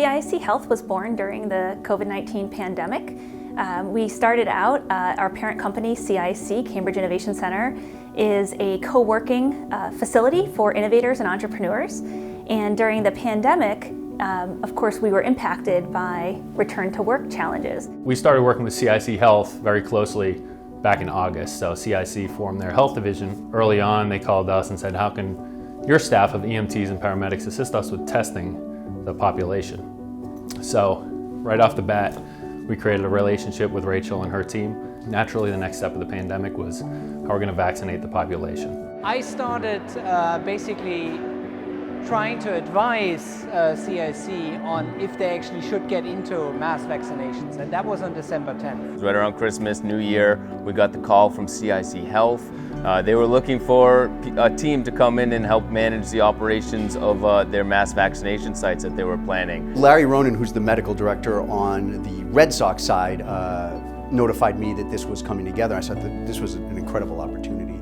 CIC Health was born during the COVID-19 pandemic. We started out, our parent company, CIC, Cambridge Innovation Center, is a co-working facility for innovators and entrepreneurs. And during the pandemic, of course, we were impacted by return to work challenges. We started working with CIC Health very closely back in August. So CIC formed their health division. Early on, they called us and said, how can your staff of EMTs and paramedics assist us with testing the population? So right off the bat, we created a relationship with Rachel and her team. Naturally, the next step of the pandemic was how we're going to vaccinate the population. I started basically trying to advise CIC on if they actually should get into mass vaccinations, and that was on December 10th. Right around Christmas, New Year, we got the call from CIC Health. They were looking for a team to come in and help manage the operations of their mass vaccination sites that they were planning. Larry Ronan, who's the medical director on the Red Sox side, notified me that this was coming together. I said that this was an incredible opportunity.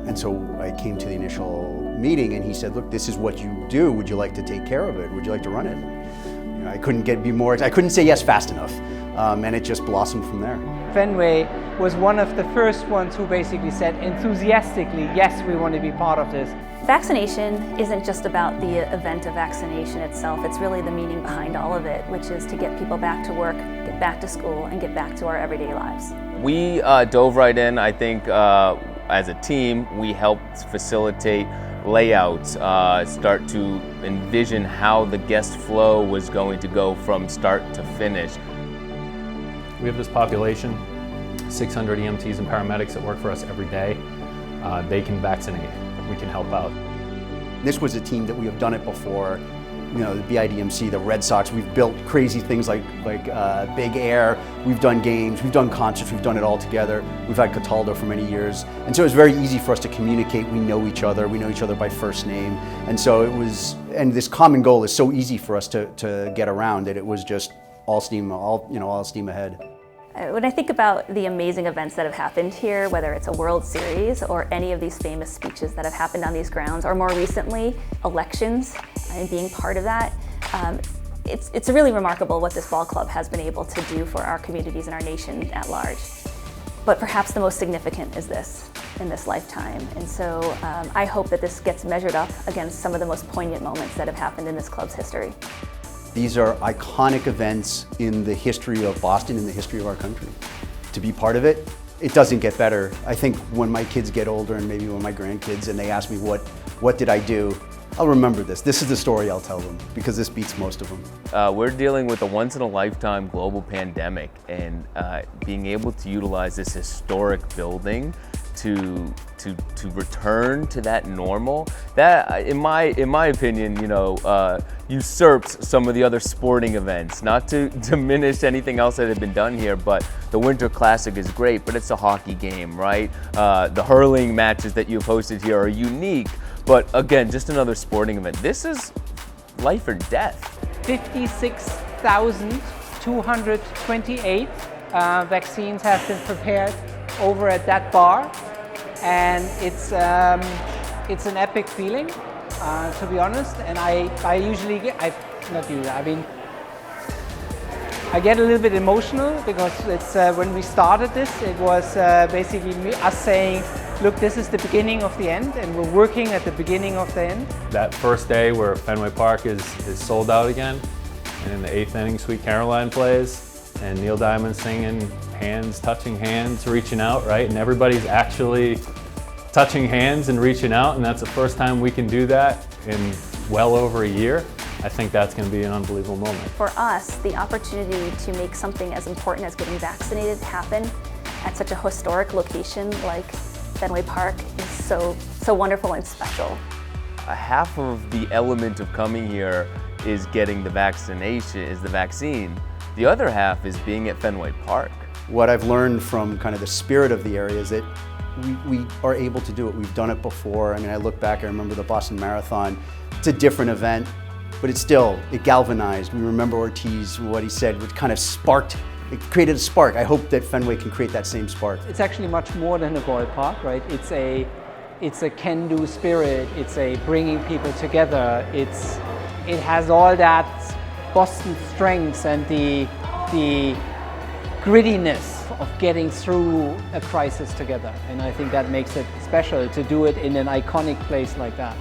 And so I came to the initial meeting and he said, look, this is what you do. Would you like to take care of it? Would you like to run it? You know, I couldn't say yes fast enough. And it just blossomed from there. Fenway was one of the first ones who basically said enthusiastically, yes, we want to be part of this. Vaccination isn't just about the event of vaccination itself, it's really the meaning behind all of it, which is to get people back to work, get back to school, and get back to our everyday lives. We dove right in. I think as a team, we helped facilitate layouts, start to envision how the guest flow was going to go from start to finish. We have this population, 600 EMTs and paramedics that work for us every day. They can vaccinate. We can help out. This was a team that we have done it before. You know, the BIDMC, the Red Sox, we've built crazy things like Big Air, we've done games, we've done concerts, we've done it all together. We've had Cataldo for many years. And so it was very easy for us to communicate. We know each other by first name. And so it was, and this common goal is so easy for us to get around that it was just all steam ahead. When I think about the amazing events that have happened here, whether it's a World Series or any of these famous speeches that have happened on these grounds, or more recently, elections and being part of that, it's really remarkable what this ball club has been able to do for our communities and our nation at large. But perhaps the most significant is this in this lifetime. And so I hope that this gets measured up against some of the most poignant moments that have happened in this club's history. These are iconic events in the history of Boston, in the history of our country. To be part of it, it doesn't get better. I think when my kids get older and maybe when my grandkids and they ask me what did I do, I'll remember this. This is the story I'll tell them because this beats most of them. We're dealing with a once-in-a-lifetime global pandemic, and being able to utilize this historic building to return to that normal, that in my opinion, you know, usurps some of the other sporting events. Not to diminish anything else that had been done here, but the Winter Classic is great, but it's a hockey game, right? The hurling matches that you've hosted here are unique, but again, just another sporting event. This is life or death. 56,228 vaccines have been prepared over at that bar. And it's an epic feeling, to be honest. And I usually get, I get a little bit emotional because it's when we started this, it was basically us saying, look, this is the beginning of the end, and we're working at the beginning of the end. That first day where Fenway Park is sold out again, and in the 8th inning, Sweet Caroline plays, and Neil Diamond singing, hands, touching hands, reaching out, right? And everybody's actually touching hands and reaching out, and that's the first time we can do that in well over a year. I think that's going to be an unbelievable moment. For us, the opportunity to make something as important as getting vaccinated happen at such a historic location like Fenway Park is so wonderful and special. Half of the element of coming here is getting the vaccination, is the vaccine. The other half is being at Fenway Park. What I've learned from kind of the spirit of the area is that we are able to do it. We've done it before. I mean, I look back, I remember the Boston Marathon. It's a different event, but it galvanized. We remember Ortiz, what he said, which kind of sparked, it created a spark. I hope that Fenway can create that same spark. It's actually much more than a ballpark, right? It's a can-do spirit. It's a bringing people together. It has all that Boston strengths and the grittiness of getting through a crisis together. And I think that makes it special to do it in an iconic place like that.